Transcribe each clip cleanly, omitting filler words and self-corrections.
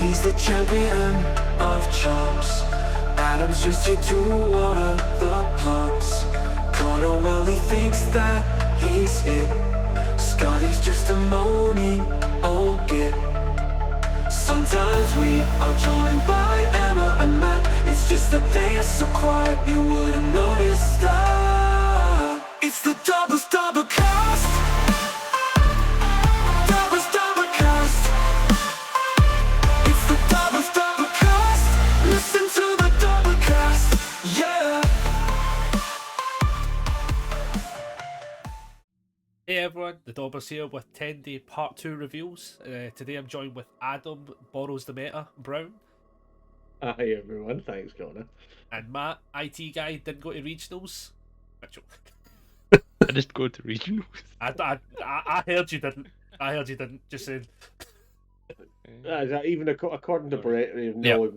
He's the champion of chops. Adam's just here to water the plants. Cornwell, he thinks that he's it. Scotty's just a moaning old git. Sometimes we are joined by Emma and Matt. It's just that they are so quiet you wouldn't notice that. It's the Dobbers Cast. Dobbers Cast. It's the Dobbers Cast. Listen to the Dobbers Cast. Yeah. Hey everyone, the Dobbers here with Tendi Part 2 reviews. Today I'm joined with Adam, Borrows the Meta, Brown. Hi everyone, thanks Connor. And Matt, IT guy, didn't go to regionals. I just go to regionals. I heard you didn't. I heard you didn't, just saying. Even according to Brett, no,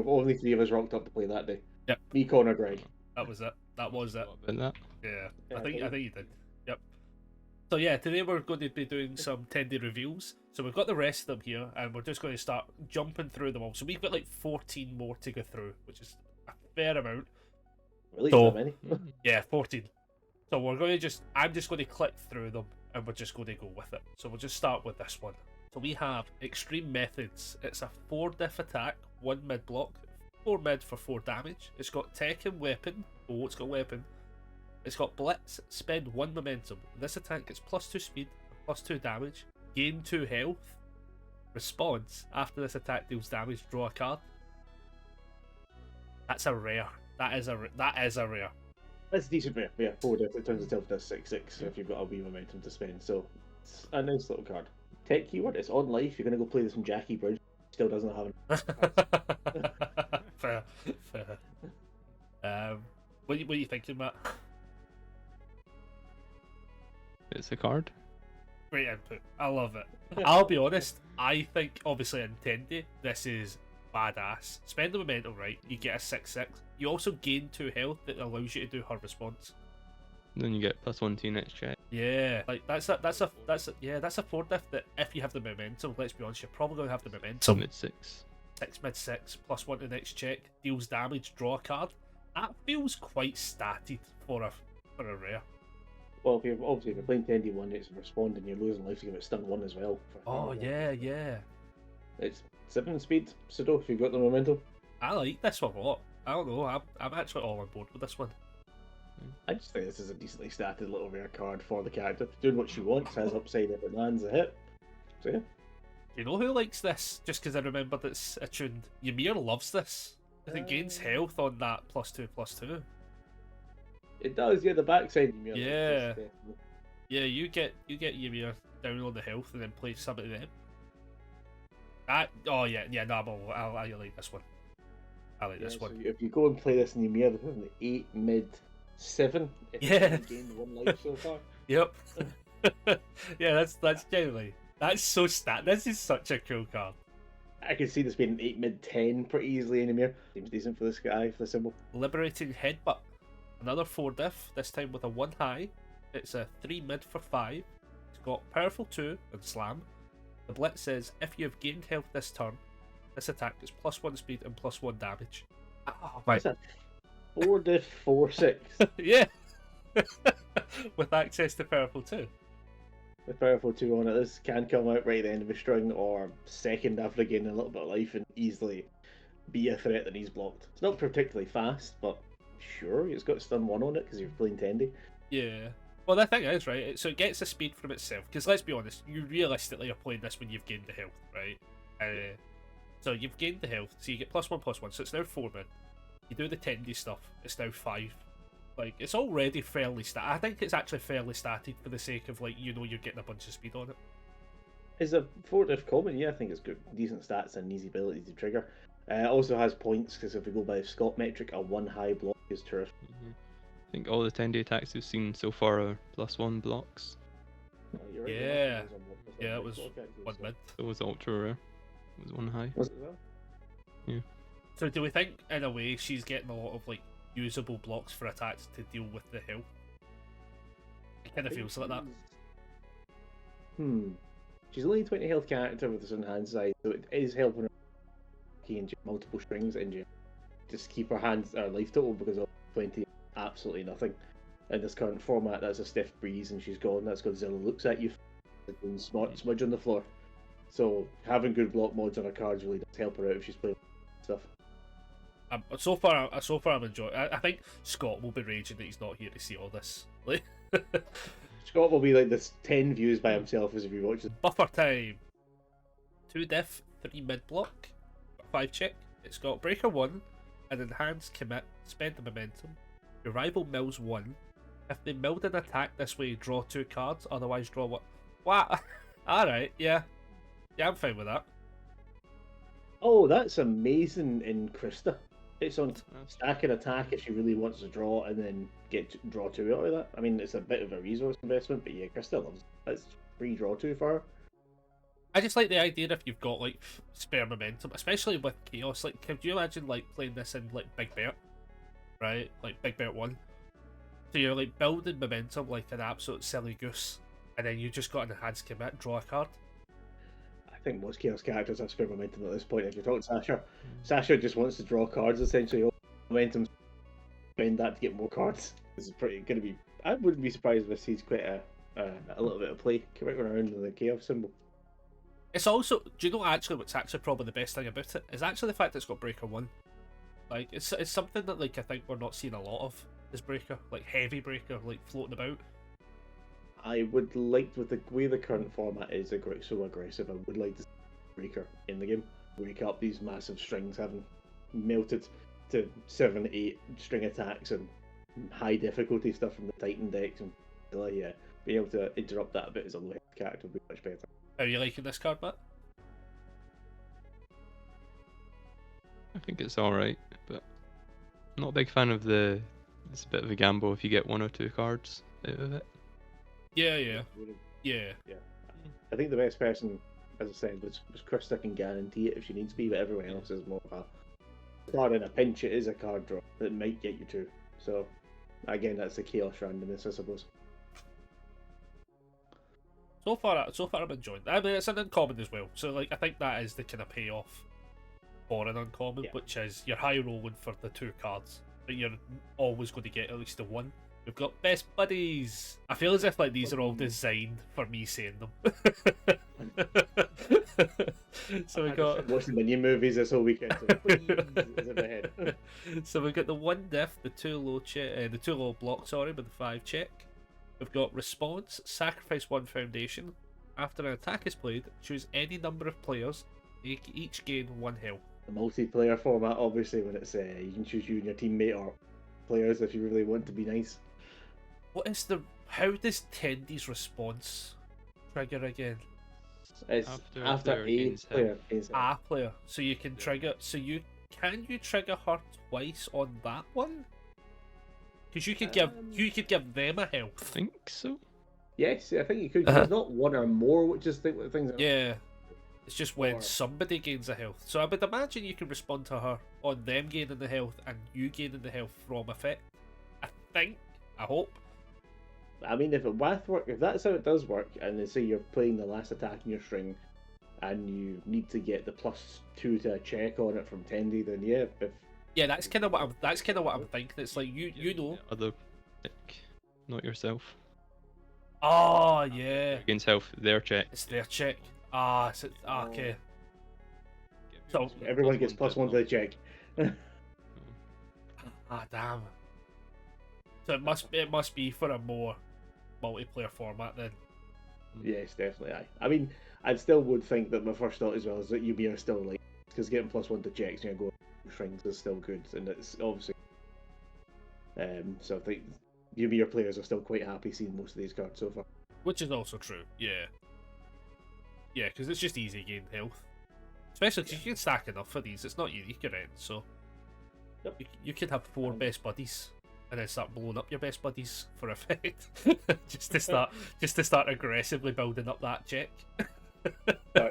only three of us rocked up to play that day. Yep. Me, Connor, Greg. That was it. That was it. That? Yeah, I think you did. Yep. So yeah, today we're going to be doing some Tendi reviews. So we've got the rest of them here, and we're just going to start jumping through them all. So we've got like 14 more to go through, which is a fair amount. Really, so that many? Yeah, 14. So we're going to I'm just going to click through them, and we're just going to go with it. So we'll just start with this one. So we have Extreme Methods. It's a 4 diff attack, 1 mid block, 4 mid for 4 damage. It's got tech and weapon. Oh, it's got weapon. It's got Blitz, spend 1 momentum. This attack gets +2 speed, +2 damage, gain 2 health. Response, after this attack deals damage, draw a card. That's a rare. That is a rare. That's a decent rare. Yeah, 4 diff, it turns itself to 6/6 if you've got a wee momentum to spend. So it's a nice little card. Tech keyword, it's on life. You're going to go play this in Jackie Bridge. Still doesn't have Fair. What are you thinking, Matt? It's a card. Great input. I love it. I'll be honest, I think, obviously in Tendi, this is badass. Spend the momentum right, you get a 6/6. You also gain 2 health that allows you to do her response. And then you get +1 to your next check. Yeah, like that's a 4 diff that if you have the momentum, let's be honest, you're probably going to have the momentum. Mid 6. 6 mid 6, +1 to the next check, deals damage, draw a card. That feels quite statted for a rare. Well, if you're playing Tendi 1, it's responding, you're losing life to give it stun 1 as well. Oh, yeah. It's 7 speed, Pseudo, if you've got the momentum. I like this one a lot. I don't know, I'm actually all on board with this one. I just think this is a decently statted little rare card for the character. Doing what she wants, has upside if it lands a hit. So yeah. Do you know who likes this? Just because I remembered it's attuned. Ymir loves this. Because it gains health on that +2/+2. It does, yeah, the backside. Yeah. Yeah, you get Ymir down on the health and then play some of them. Oh yeah, no, I like this one. I like this one. So if you go and play this in Ymir, this is an 8 mid 7. Yeah. Gained 1 life so far. Yep. Yeah, that's genuinely. That's so stat. This is such a cool card. I can see this being an 8 mid 10 pretty easily in Ymir. Seems decent for this guy, for the symbol. Liberating Headbutt. Another 4 diff, this time with a 1 high. It's a 3 mid for 5. It's got Powerful 2 and Slam. The Blitz says, if you have gained health this turn, this attack gets +1 speed and +1 damage. Oh, my. 4 diff 4/6. Yeah. With access to Powerful 2. With Powerful 2 on it, this can come out right at the end of a string or second after gaining a little bit of life and easily be a threat that he's blocked. It's not particularly fast, but sure, it's got stun 1 on it because you're playing Tendi. Yeah. Well, the thing is, right, so it gets the speed from itself, because let's be honest, you realistically are playing this when you've gained the health, right? So you've gained the health, so you get +1/+1, so it's now 4 mid. You do the Tendi stuff, it's now 5. Like, it's already fairly statted. I think it's actually fairly statted for the sake of, like, you're getting a bunch of speed on it. It's a 4 diff common, yeah, I think it's got decent stats and easy ability to trigger. It also has points, because if we go by the Scott metric, a 1 high block is terrific. I think all the Tendi attacks we've seen so far are +1 blocks. Oh, you're right, Yeah. yeah, It was 1 mid. So it was ultra rare. It was 1 high. Was it well? Yeah. So do we think, in a way, she's getting a lot of, like, usable blocks for attacks to deal with the health? It kind of feels like that. She's only a 20 health character with this enhanced side, so it is helping her and multiple strings and you just keep her life total because of 20 absolutely nothing. In this current format, that's a stiff breeze and she's gone. That's Godzilla looks at you and smudge on the floor. So having good block mods on her cards really does help her out if she's playing stuff. So far I'm enjoying. I think Scott will be raging that he's not here to see all this. Like, Scott will be like this 10 views by himself as if he watches. buffer time. 2 def, 3 mid block, 5 check. It's got breaker 1, an enhanced commit, spend the momentum. Your rival mills 1. If they milled an attack this way, draw 2 cards. Otherwise, draw what? What? All right, yeah, I'm fine with that. Oh, that's amazing in Krista. It's on stack and attack if she really wants to draw and then draw 2 out of that. I mean, it's a bit of a resource investment, but yeah, Krista loves it. That's free draw 2 for her. I just like the idea if you've got like spare momentum, especially with Chaos. Like, could you imagine like playing this in like Big Bear, right? Like Big Bear 1. So you're like building momentum like an absolute silly goose, and then you just got an enhanced commit, draw a card. I think most Chaos characters have spare momentum at this point. If you're talking Sasha, Sasha just wants to draw cards essentially. Oh, momentum, spend that to get more cards. This is pretty going to be. I wouldn't be surprised if we see quite a little bit of play coming around with the Chaos symbol. It's also, do you know actually what's actually probably the best thing about it is actually the fact that it's got breaker 1. Like it's something that like I think we're not seeing a lot of. This breaker, like heavy breaker, like floating about. I would like, with the way the current format is so aggressive, I would like to see breaker in the game. Wake up these massive strings having melted to 7, 8 string attacks and high difficulty stuff from the Titan decks, and yeah, being able to interrupt that a bit as a low character would be much better. Are you liking this card, Matt? I think it's alright, but I'm not a big fan of the. It's a bit of a gamble if you get 1 or 2 cards out of it. Yeah. I think the best person, as I said, was Krista can guarantee it if she needs to be, but everyone else is more of a card in a pinch. It is a card draw that might get you 2. So again, that's the Chaos randomness, I suppose. So far I'm enjoying it. I mean, it's an uncommon as well. So like I think that is the kind of payoff for an uncommon, which is you're high rolling for the 2 cards, but you're always going to get at least the 1. We've got best buddies. I feel as if like these are all designed for me saying them. So we got watching the new movies this whole weekend. So please, is in my head. So we've got the 1 def, the 2 low block, sorry, with the 5 check. We've got response, sacrifice 1 foundation. After an attack is played, choose any number of players. Each gain 1 health. The multiplayer format, obviously, when it's you can choose you and your teammate or players if you really want to be nice. How does Tendi's response trigger again? It's after a player. A player. So you can trigger. So you trigger her twice on that one? Because you could give them a health. I think so. Yes, I think you could. There's not 1 or more, which is the things. Yeah. It's just when somebody gains a health. So I would imagine you can respond to her on them gaining the health and you gaining the health from effect. I hope. I mean, if that's how it does work, and they say you're playing the last attack in your string, and you need to get the +2 to a check on it from Tendi, then yeah. Yeah, that's kind of what I'm thinking. It's like you know. Other, like, not yourself. Oh yeah. Against health, their check. It's their check. Okay. So everyone gets +1 to the check. Damn. So it must be for a more multiplayer format then. Yes, definitely. I mean, I still would think that my first thought as well is that Yubi are still like, because getting +1 to checks and go strings is still good, and it's obviously. So I think Yubi players are still quite happy seeing most of these cards so far. Which is also true, yeah. Yeah, because it's just easy gain health. Especially because you can stack enough for these. It's not unique or anything, so you could have 4 best buddies and then start blowing up your best buddies for effect. just to start aggressively building up that check.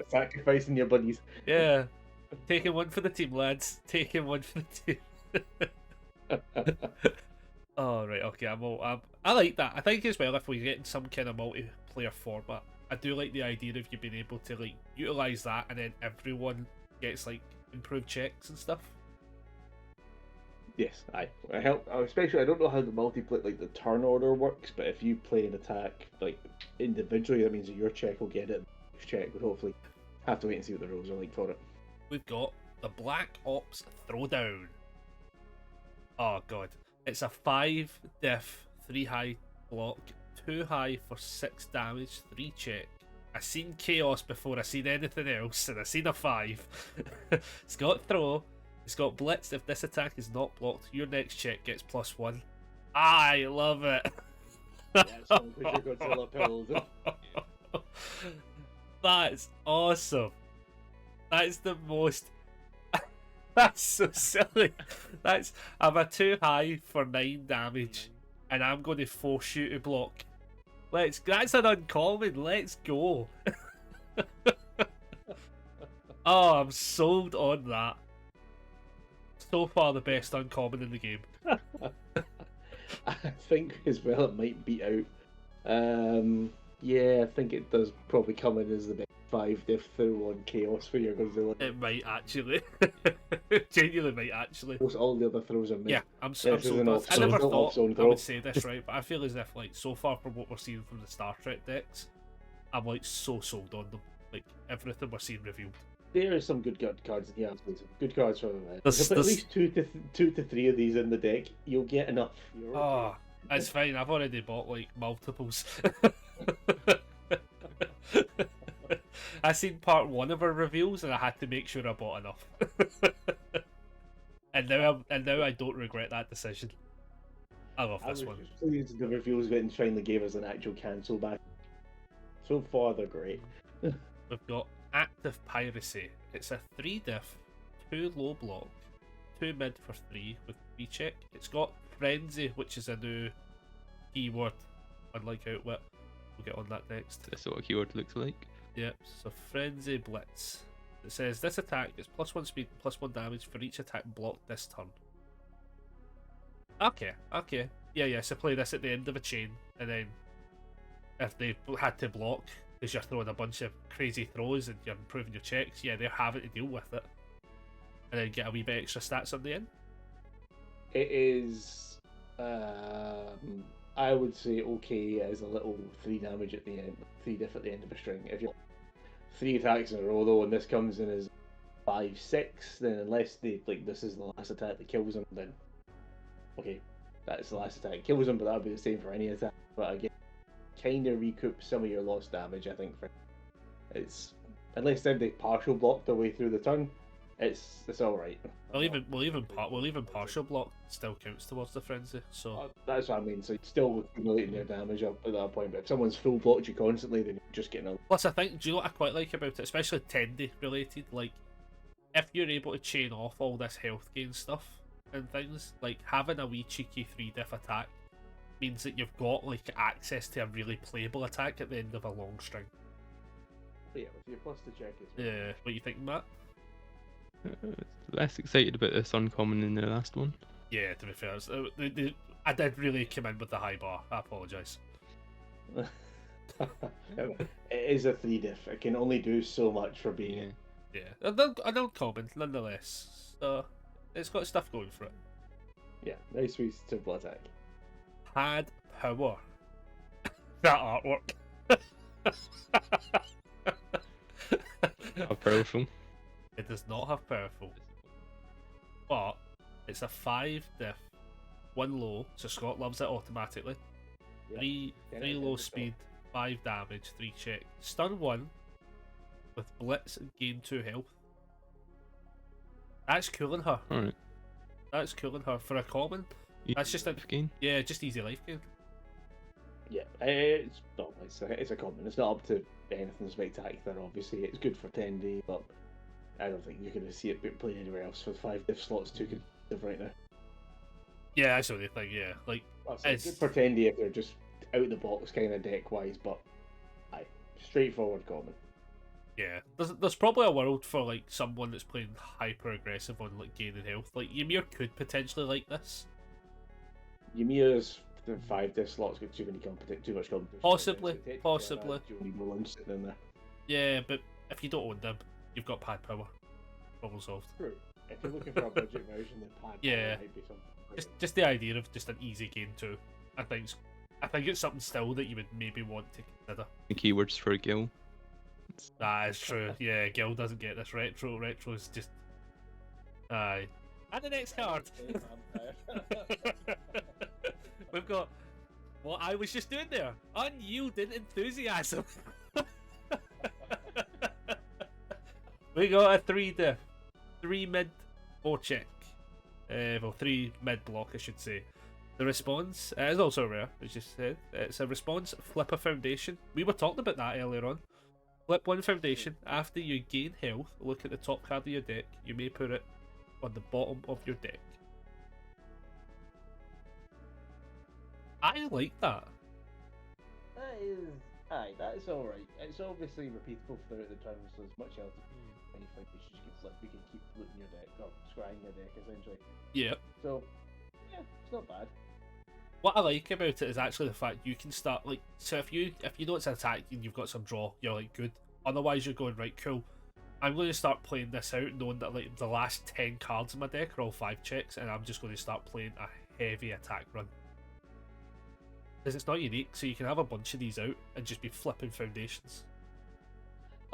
Sacrificing your buddies. Yeah. Taking 1 for the team, lads. Taking 1 for the team. Oh right, okay. I like that. I think as well if we get in some kind of multiplayer format, I do like the idea of you being able to like utilize that, and then everyone gets like improved checks and stuff. Yes, I help. Especially, I don't know how the multiplayer, like the turn order works, but if you play an attack like individually, that means that your check will get it. Next check would hopefully have to wait and see what the rules are like for it. We've got the Black Ops Throwdown. Oh god, it's a 5 diff, 3 high block, 2 high for 6 damage, 3 check. I seen chaos before I seen anything else, and I seen a 5. It's got throw. It's got blitz. If this attack is not blocked, your next check gets +1. I love it. Yeah, so put your Godzilla pills. That's awesome. That's the most. That's so silly. I'm a 2 high for 9 damage, and I'm going to force you to block. That's an uncommon. Let's go. Oh, I'm sold on that. So far, the best uncommon in the game. I think as well it might beat out. Yeah, I think it does probably come in as the best 5 diff through on chaos for your Godzilla. It might actually. Genuinely might actually. Most all the other throws are mid. Yeah, I'm This sold is an on. I off-zone- never thought off-zone I throw. would say this, right? But I feel as if, like, so far from what we're seeing from the Star Trek decks, I'm like so sold on them. Like everything we're seeing revealed. There are some good cards in here. Absolutely, some good cards from them. There's- If you put at there's- least two to three of these in the deck, you'll get enough. You're okay. Oh, it's fine. I've already bought like multiples. I seen part 1 of her reveals, and I had to make sure I bought enough. and now I don't regret that decision. I love I this was one. just pleased the reveals of it and finally gave us an actual cancel back. So far, they're great. We've got Active Piracy. It's a 3 diff, 2 low block, 2 mid for 3 with 3 check. It's got Frenzy, which is a new keyword, unlike Outwit. We'll get on that next. That's what a keyword looks like. Yep, so Frenzy Blitz. It says this attack is +1 speed, +1 damage for each attack blocked this turn. Okay. Yeah, so play this at the end of a chain, and then if they had to block, because you're throwing a bunch of crazy throws and you're improving your checks, yeah, they're having to deal with it. And then get a wee bit extra stats on the end. It is, I would say, okay as a little 3 damage at the end, 3 diff at the end of a string. If you're 3 attacks in a row though, and this comes in as 5-6, then unless they this is the last attack that kills them, then okay, that's the last attack that kills them, but that would be the same for any attack. But again, kind of recoup some of your lost damage, I think. It's unless they partial block their way through the turn, it's all right. Well, even partial block still counts towards the frenzy. So That's what I mean. So you're still accumulating your damage up at that point. But if someone's full blocked you constantly, then you're just getting a. plus, I think, do you know what I quite like about it, especially Tendi related? Like, if you're able to chain off all this health gain stuff and things, like having a wee cheeky 3 diff attack means that you've got like access to a really playable attack at the end of a long string. But yeah, with your plus to check as well. Yeah, what you think, Matt? Less excited about this uncommon than the last one. Yeah, to be fair, I did really come in with the high bar. I apologise. It is a 3 diff. It can only do so much for being. Yeah. Yeah, an uncommon nonetheless. So it's got stuff going for it. Yeah, nice, sweet, simple attack. Had power. That artwork. How powerful. It does not have powerful, but it's a 5 diff, 1 low, so Scott loves it automatically. Yeah. 3 Yeah, 3 yeah, low for speed, 5 damage, 3 check. Stun 1 with blitz and gain 2 health. That's cooling her. Alright. That's cooling her for a common. That's just a gain. yeah, just easy life gain. Yeah, it's not. It's a common. It's not up to anything spectacular. Obviously, it's good for 10D, but I don't think you're going to see it being played anywhere else with 5 diff slots too competitive right now. Yeah, that's the only thing. Yeah, like It's good for 10D if they're just out the box kind of deck wise, but straightforward common. yeah, there's probably a world for like someone that's playing hyper aggressive on like gaining health. Like Ymir could potentially like this. Ymir's the 5 disc slot's got too much competition. Possibly. You need more lunch sitting in there. Yeah, but if you don't own them, you've got pad power. Problem solved. True. If you're looking for a budget version, the pad Yeah. might be something. Just the idea of just an easy game too. I think it's something still that you would maybe want to consider. The keywords for Gil. That is true. Yeah, Gil doesn't get this retro. Retro is just aye. And the next card. We've got what I was just doing there. Unyielding enthusiasm. We got a 3 diff, 3 mid, 4 check. Well, 3 mid block, I should say. The response is also rare, as you said. It's a response, flip a foundation. We were talking about that earlier on. Flip 1 foundation. After you gain health, look at the top card of your deck. You may put it on the bottom of your deck. I like that. That is. Aye, that's alright. It's obviously repeatable throughout the turn, so as much health as any foundations you can flip, you can keep looting your deck, or scrying your deck essentially. Yeah. So, yeah, it's not bad. What I like about it is actually the fact you can start like, so if you know it's an attack and you've got some draw, you're like good. Otherwise you're going right, cool. I'm going to start playing this out knowing that like the last 10 cards in my deck are all 5 checks, and I'm just going to start playing a heavy attack run. Because it's not unique, so you can have a bunch of these out and just be flipping foundations.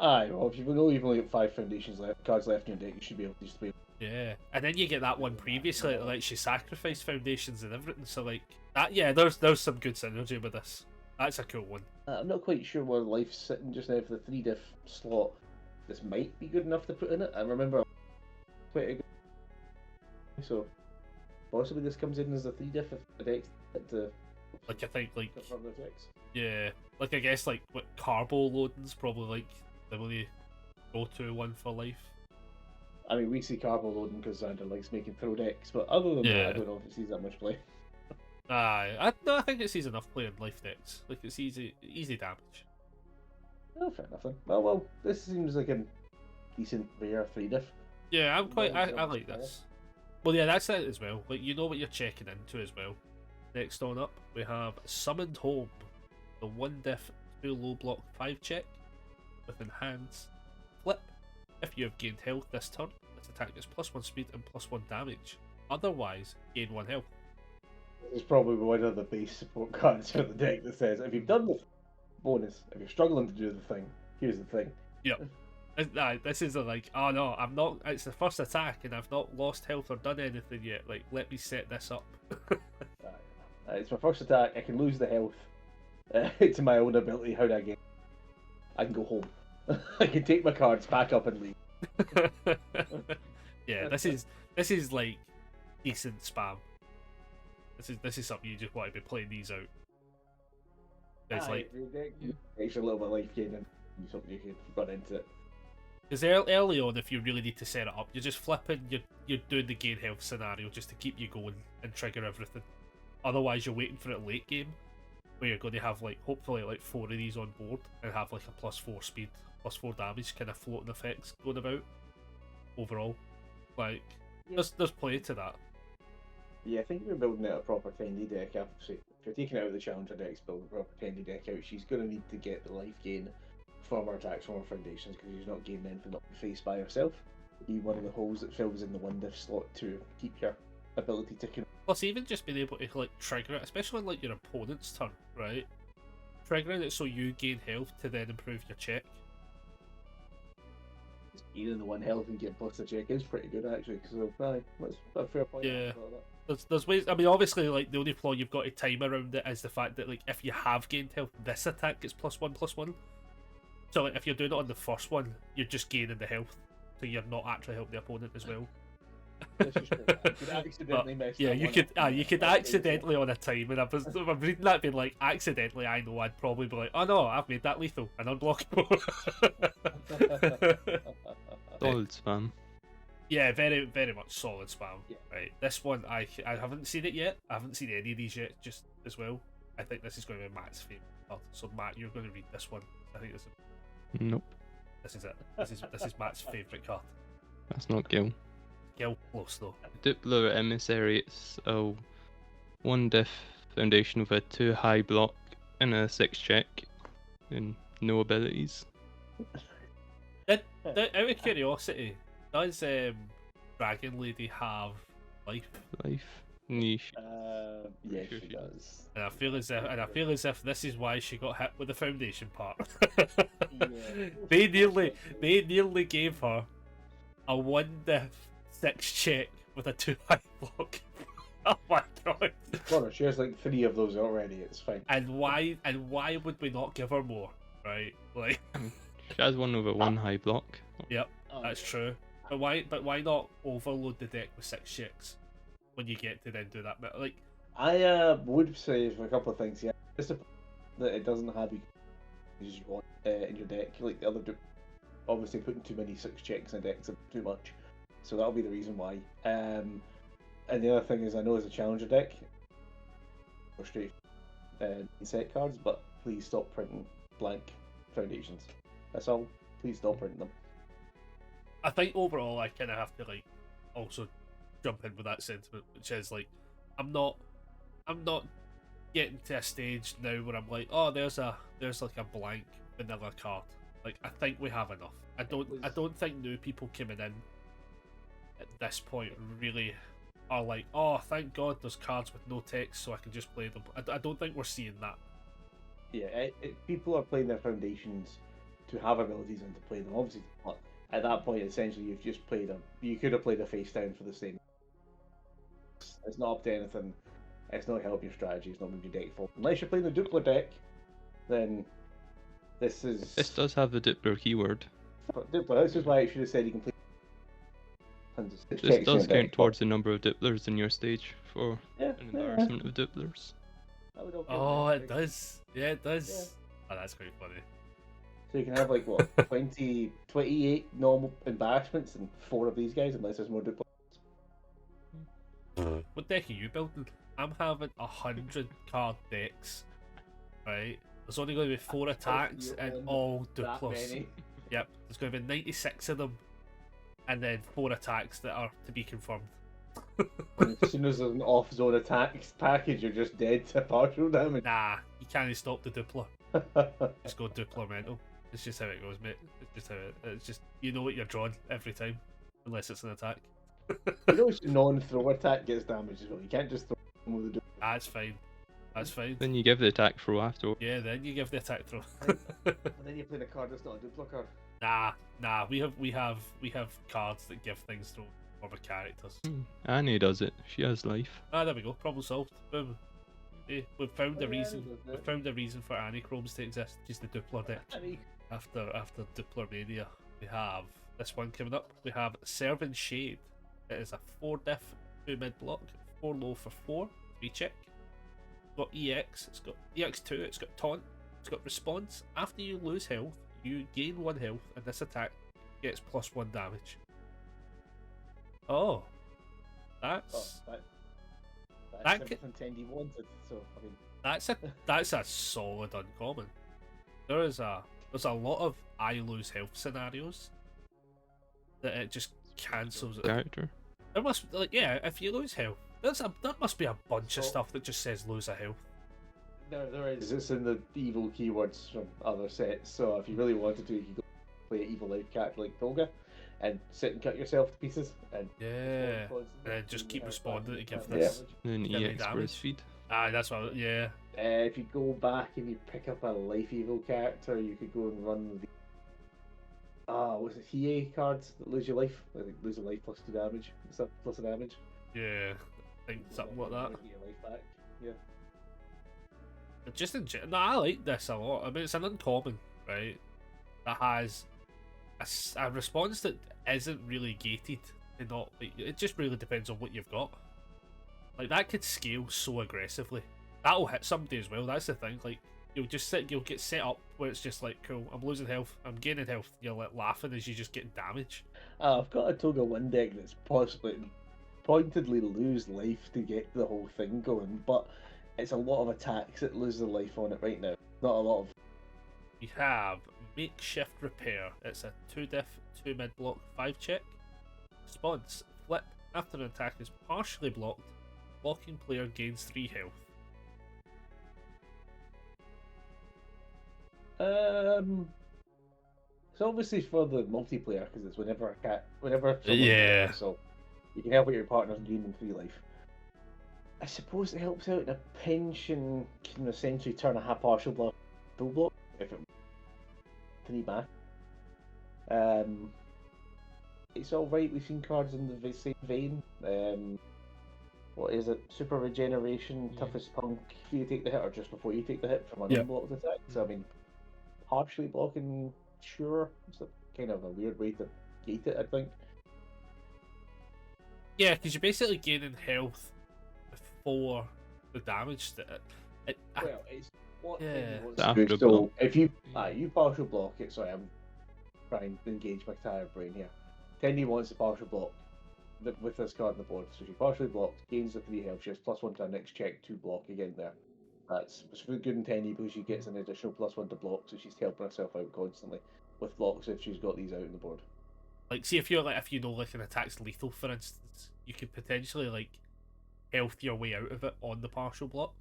Aye, well, if you've only got 5 foundations cards left in your deck, you should be able to just play. Yeah, and then you get that one previously that lets you sacrifice foundations and everything. So like that, yeah, there's some good synergy with this. That's a cool one. I'm not quite sure where life's sitting just now for the 3 diff slot. This might be good enough to put in it. I remember quite a good. So possibly this comes in as a 3 diff if the deck's to. Like I think like further effects. yeah, like I guess like what carbo loading's probably like the only go-to one for life. I mean, we see carbo loading because Xander likes making throw decks, but other than that, I don't know if it sees that much play. I think it sees enough play in life decks. Like it's easy damage. Oh, fair enough then. Well, this seems like a decent rare 3 diff. Yeah, I like this. Well, yeah, that's it as well. Like you know what you're checking into as well. Next on up, we have Summoned Home, the 1 diff 2 low block 5 check with enhance flip. If you have gained health this turn, this attack gets +1 speed and +1 damage. Otherwise, gain 1 health. This is probably one of the base support cards for the deck that says, if you've done the bonus, if you're struggling to do the thing, here's the thing. Yep. This is like, oh no, I'm not. It's the first attack and I've not lost health or done anything yet. Like, let me set this up. It's my first attack. I can lose the health to my own ability. How do I get? I can go home. I can take my cards, pack up, and leave. Yeah, this is like decent spam. This is something you just want to be playing these out. It's like extra little bit of life gain and something you can run into it. Because early on, if you really need to set it up, you're just flipping. You're doing the gain health scenario just to keep you going and trigger everything. Otherwise, you're waiting for it late game, where you're going to have like hopefully like 4 of these on board and have like a +4 speed, +4 damage kind of floating effects going about. Overall, like there's play to that. Yeah, I think if you're building out a proper Tendi deck, obviously, if you're taking out the Challenger decks, building a proper Tendi deck out, she's going to need to get the life gain from her attacks from her foundations because she's not gaining anything up the face by herself. Be one of the holes that fills in the 1 diff slot to keep your ability ticking. Plus, even just being able to like trigger it, especially on like your opponent's turn, right? Triggering it so you gain health to then improve your check. Just gaining the 1 health and getting plus the check is pretty good actually. So, that's a fair point. Yeah. There's ways. I mean, obviously, like the only flaw you've got to time around it is the fact that like if you have gained health, this attack gets +1/+1. So like if you're doing it on the first one, you're just gaining the health, so you're not actually helping the opponent as well. This is true. You could accidentally mess yeah, that you one could. up. You could accidentally on a time, and I'm reading that being like accidentally. I know I'd probably be like, oh no, I've made that lethal and unblockable. Solid spam. Yeah, very, very much solid spam. Yeah. Right, this one I haven't seen it yet. I haven't seen any of these yet. Just as well, I think this is going to be Matt's favorite card. So Matt, you're going to read this one. I think Nope. this is it. This is Matt's favorite card. That's not Gil. Gil close though. Diplo Emissary, it's a 1 diff foundation with a 2 high block and a 6 check, and no abilities. Out of curiosity, does Dragon Lady have life? Life. Niche. Yeah, Sure she she does. And I feel as if this is why she got hit with the foundation part. Yeah. They nearly gave her a 1 diff 6 check with a 2 high block. Oh my god! Connor, she has like 3 of those already. It's fine. And why would we not give her more? Right? Like, She has one with a 1 high block. yep, that's true. But why not overload the deck with 6 checks when you get to then do that? Like, I would say for a couple of things. Yeah, disappointed that it doesn't have you want in your deck. Like the other, obviously putting too many 6 checks in decks is too much. So that'll be the reason why. And the other thing is, I know it's a challenger deck, or straight set cards, but please stop printing blank foundations. That's all. Please stop printing them. I think overall I kind of have to like also jump in with that sentiment, which is like I'm not getting to a stage now where I'm like, oh, there's like a blank vanilla card. Like, I think we have enough. I don't think new people coming in at this point really are like, oh, thank God there's cards with no text so I can just play them. I don't think we're seeing that. Yeah, people are playing their foundations to have abilities and to play them. Obviously, at that point, essentially, you've just played them. You could have played a face down for the same. It's not up to anything. It's not helping your strategy. It's not moving your deck forward. Unless you're playing the Dupler deck, then this is. This does have the Dipler keyword. Dupler. This is why I should have said you can play. This does count towards the number of Diplers in your stage for Yeah, an embarrassment of Diplers. Oh, it does. Yeah, it does. Oh, that's quite funny. So you can have like what 28 normal embarrassments and 4 of these guys, unless there's more Dupler. What deck are you building? I'm having 100 card decks. Right? There's only going to be 4 attacks you and own all That duplers. many. Yep, there's going to be 96 of them, and then 4 attacks that are to be confirmed. And as soon as there's an off-zone attacks package, you're just dead to partial damage. Nah, you can't stop the dupler. Just go dupler mental. It's just how it goes, mate. It's just how it's just, you know what you're drawing every time, unless it's an attack. You know, non-throw attack gets damage as well. You can't just throw them with the That's fine. That's fine. Then you give the attack throw after. Yeah, then you give the attack throw. and then you play the card that's not a duplicate card. Nah. We have cards that give things to other characters. Annie does it. She has life. Ah, there we go. Problem solved. Boom. We've found the Oh, yeah, reason. Annie does We've that. found the reason for Annie-Chromes to exist. She's the Dupler deck. After Dupler Mania, we have this one coming up. We have Servant Shade. It is a 4 diff, 2 mid block, 4 low for 4, 3 check. It's got EX. It's got EX2. It's got taunt. It's got response. After you lose health, you gain 1 health, and this attack gets +1 damage. Oh, that's That's That everything Tendi wanted. So I mean, that's a solid uncommon. There's a lot of I lose health scenarios that it just cancels it. Character. There must if you lose health, that must be a bunch of So- stuff that just says lose a health. there is. It's in the evil keywords from other sets. So if you really wanted to, you could go play an evil life character like Toga, and sit and cut yourself to pieces. And Yeah, constantly, and then just keep responding to give Yeah. this. Then Give me EX damage. burst feed. That's what. Yeah, If you go back and you pick up a life evil character, you could go and run the was it Hiei cards that lose your life? I think lose a life plus 2 damage. Plus a damage. yeah. I think something like that. Get your life back. Yeah. But just in general, I like this a lot. I mean, it's an uncommon, right? That has a response that isn't really gated. And not, like, it just really depends on what you've got. Like, that could scale so aggressively. That'll hit somebody as well. That's the thing. Like, you'll get set up where it's just like, cool, I'm losing health, I'm gaining health. You're like laughing as you just get damage. I've got a Toga 1 deck that's possibly pointedly lose life to get the whole thing going, but it's a lot of attacks that lose the life on it right now. Not a lot of. We have Makeshift Repair. It's a 2 diff, 2 mid block, 5 check. Response: flip. After an attack is partially blocked, blocking player gains 3 health. It's obviously for the multiplayer because it's whenever someone Yeah. dies, so you can help out your partner's dream and free life. I suppose it helps out in a pinch and can essentially turn a half partial block full block if it 3 back. It's alright, we've seen cards in the same vein. What is it? Super regeneration, Yeah. toughest punk, after you take the hit or just before you take the hit from an Yeah. unblocked attack. So I mean, partially blocking, sure. It's kind of a weird way to gate it, I think. Yeah, because you're basically gaining health before the damage that Well, it's what Yeah. Tendy wants The to do. after So block. if you Yeah. you partial block it, sorry, I'm trying to engage my tired brain here. Tendy wants to partial block with this card on the board. So she partially blocks, gains the 3 health, she has +1 to her next check to block again there. That's really good in Tendy because she gets an additional +1 to block, so she's helping herself out constantly with blocks if she's got these out on the board. like see if you know like an attack's lethal, for instance, you could potentially like health your way out of it on the partial block.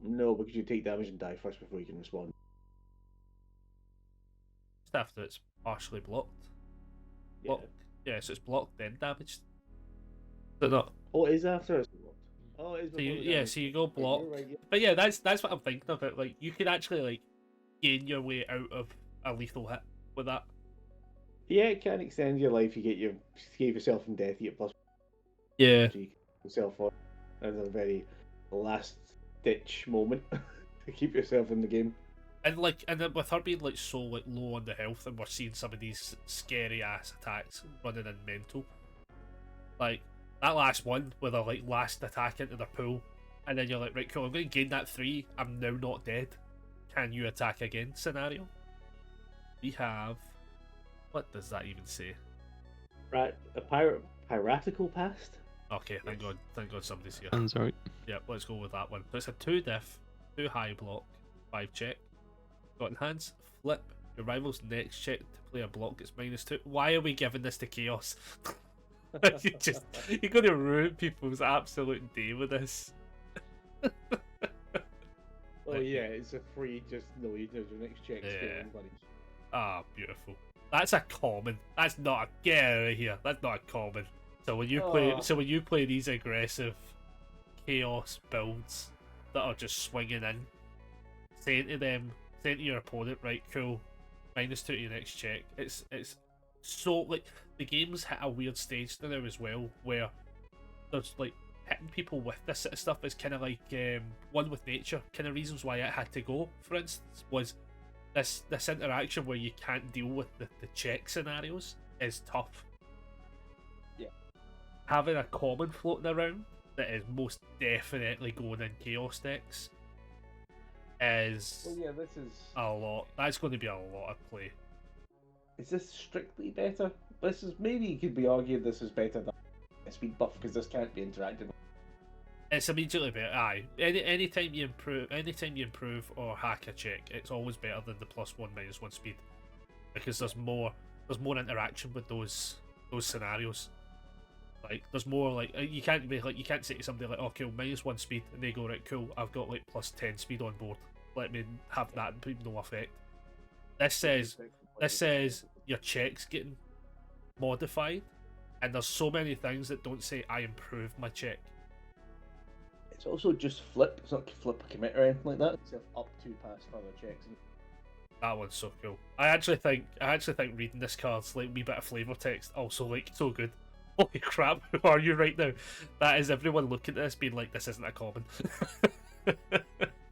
No, because you take damage and die first before you can respond. Just after it's partially blocked. Yeah. Blocked. Yeah, so it's blocked then damaged. Is it not? Oh, it is after it's blocked. Oh, it is So before you, the yeah, damage. so you go Right, you're block. right, yeah. But yeah, that's what I'm thinking of it. Like you could actually like gain your way out of a lethal hit with that. Yeah, it can extend your life. You save yourself from death. You get plus Yeah. so you keep yourself on as a very last ditch moment to keep yourself in the game. And then with her being like so like low on the health, and we're seeing some of these scary ass attacks running in mental. Like that last one with a like last attack into their pool, and then you're like, right, cool, I'm going to gain that 3. I'm now not dead. Can you attack again? Scenario. We have. What does that even say? Right, a piratical past. Okay, thank Yes. God somebody's here. Sounds right. Yep, let's go with that one. So it's a 2 diff, 2 high block, 5 check. Got enhance, flip. Your rival's next check to play a block gets -2. Why are we giving this to Chaos? You're going to ruin people's absolute day with this. Oh yeah, it's a free. Just no, you do your next check. Yeah. Buddy. Ah, beautiful. That's a common. That's not a get out of here. That's not a common. So when you play these aggressive Chaos builds that are just swinging in, saying to your opponent, right, cool, -2 to your next check. It's so like the game's hit a weird stage now as well, where there's like hitting people with this sort of stuff is kind of like one with nature. Kind of reasons why it had to go, for instance, was this interaction where you can't deal with the check scenarios is tough. Yeah. Having a common floating around that is most definitely going in Chaos decks is Well, yeah, this is. a lot. That's going to be a lot of play. Is this strictly better? This is maybe it could be argued this is better than a speed buff because this can't be interacted with. It's immediately better. Aye. Anytime you improve or hack a check, it's always better than the +1 -1 speed, because there's more interaction with those scenarios. Like there's more like you can't say to somebody like, oh cool, -1 speed, and they go, right, cool, I've got like +10 speed on board. Let me have that and put no effect. This says your check's getting modified, and there's so many things that don't say I improved my check. It's also just flip. It's not flip a commit or anything like that. It's up to pass further checks. That one's so cool. I actually think reading this card's like a wee bit of flavor text also like so good. Holy crap, who are you right now? That is everyone looking at this being like, this isn't a common.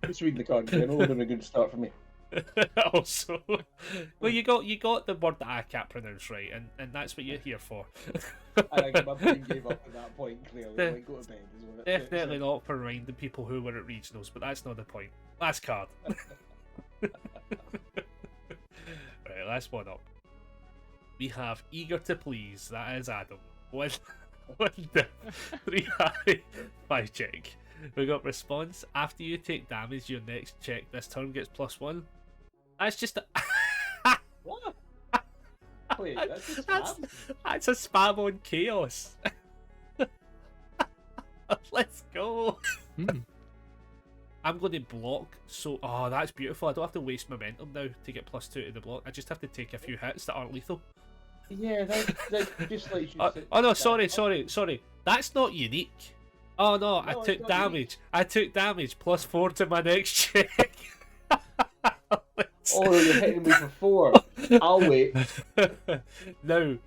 Just reading the card in general would have been a good start for me. Also, well, you got the word that I can't pronounce right, and that's what you're here for. I think my brain gave up at that point, clearly. Like, go to bed, is what it Definitely not for reminding people who were at regionals, but that's not the point. Last card. Right, last one up. We have Eager to Please. That is Adam. One diff, 3 high, 5 check. We got response. After you take damage, your next check this turn gets +1. That's just a What? Wait, that's a spam? that's a spam on Chaos. Let's go. Hmm. I'm going to block. So, oh, that's beautiful. I don't have to waste momentum now to get +2 to the block. I just have to take a few hits that aren't lethal. Yeah, that just like you said. Oh no, sorry. That's not unique. Oh no, I No, it's took not damage. unique. I took damage +4 to my next check. Oh, you're hitting me for 4. I'll wait. Now,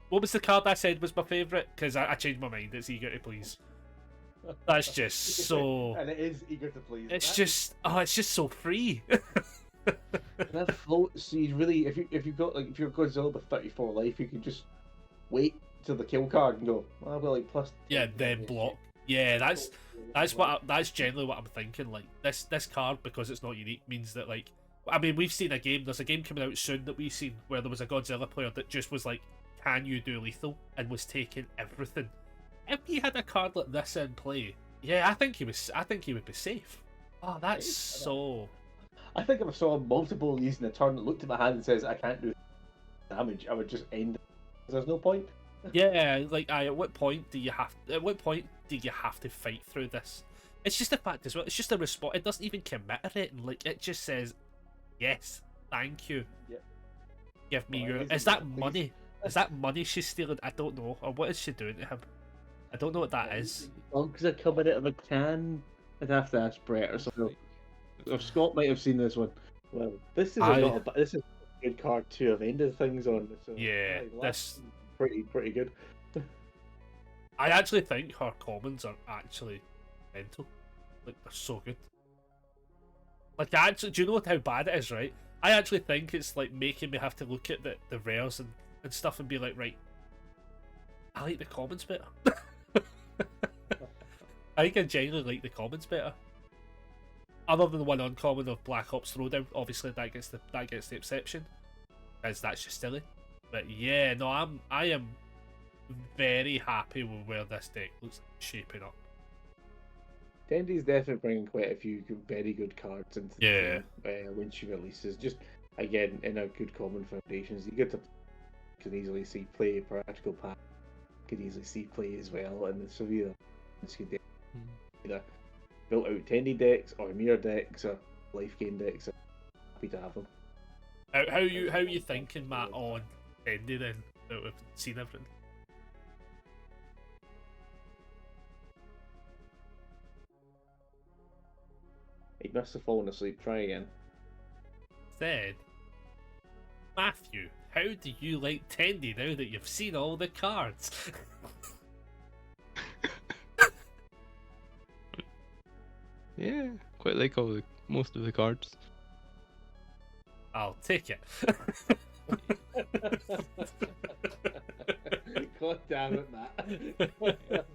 what was the card I said was my favourite? Because I changed my mind. It's Eager to Please. That's just so. And it is Eager to Please. It's just so free. That floats. So you really, if you've got like if you're Godzilla with 34 life, you can just wait till the kill card and go. Well, I'll be like +10. Yeah, then block. Yeah, that's generally what I'm thinking. Like this card, because it's not unique, means that like, I mean, we've seen a game. There's a game coming out soon that we've seen where there was a Godzilla player that just was like, "Can you do lethal?" and was taking everything. If he had a card like this in play, yeah, I think he would be safe. Oh, that's so. I think if I saw multiple using a turn that looked at my hand and says I can't do damage, I would just end it. There's no point. Yeah, like at what point do you have? At what point do you have to fight through this? It's just a fact as well. It's just a response. It doesn't even commit a rating. Like it just says, "Yes, thank you. Yep. Give me Well, your." it Is isn't that that, money? Is that money she's stealing? I don't know. Or what is she doing to him? I don't know what that is. Bugs are coming out of a can. I'd have to ask Brett or something. Or Scott might have seen this one. Well, this is this is a good card to have ended things on. So Yeah, like, this. pretty good. I actually think her commons are actually mental. Like they're so good. Like I actually, do you know how bad it is? Right. I actually think it's like making me have to look at the rares and stuff and be like, right, I like the commons better. I think I genuinely like the commons better. Other than the one uncommon of Black Ops Throwdown, obviously that gets the exception, as that's just silly. But yeah, no, I am very happy with where this deck looks like shaping up. Tendi's definitely bringing quite a few very good cards into Yeah. the game when she releases. Just again in a good common foundations, you get to can easily see play practical path. Could easily see play as well, and the severe either built out Tendi decks or mirror decks or life gain decks. I'm happy to have them. How you thinking, Matt, on Tendi then? That we've seen everything. He must have fallen asleep. Try again. Said, Matthew, how do you like Tendi now that you've seen all the cards? Yeah, quite like most of the cards. I'll take it. God damn it, Matt.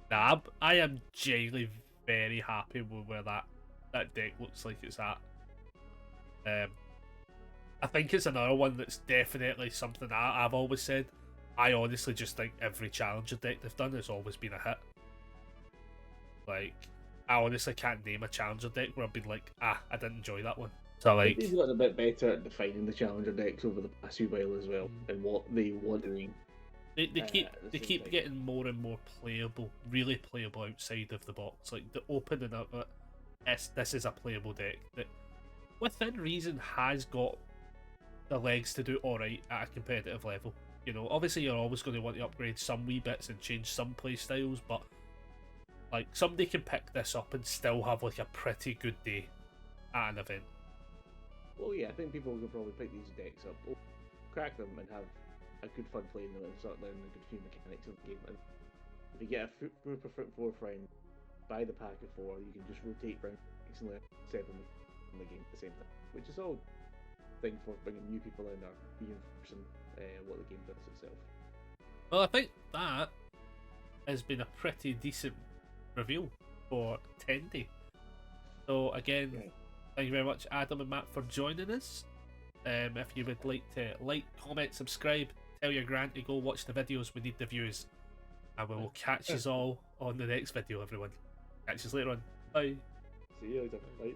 Nah, I am genuinely very happy with where that deck looks like it's at. I think it's another one that's definitely something I've always said. I honestly just think every Challenger deck they've done has always been a hit. Like, I honestly can't name a Challenger deck where I've been like, I didn't enjoy that one. So like, He's gotten a bit better at defining the Challenger decks over the past few while as well, and what they want to do. they keep at the they same keep time. getting more and more playable, really playable outside of the box. Like the opening of it, this is a playable deck that, within reason, has got the legs to do alright at a competitive level. You know, obviously you're always going to want to upgrade some wee bits and change some play styles, but like somebody can pick this up and still have like a pretty good day at an event. Well, yeah, I think people can probably pick these decks up, crack them, and have a good fun playing them and start learning a good few mechanics of the game. And if you get a group of 4 friends, buy the pack of 4, you can just rotate round and learn 7 in the game at the same time, which is all thing for bringing new people in or reinforcing what the game does itself. Well, I think that has been a pretty decent reveal for Tendi. So again, Yeah. thank you very much, Adam and Matt, for joining us. If you would like to like, comment, subscribe, tell your grand to go watch the videos. We need the views, and we will catch you all on the next video, everyone. Catch you later on. Bye. See you later. Bye.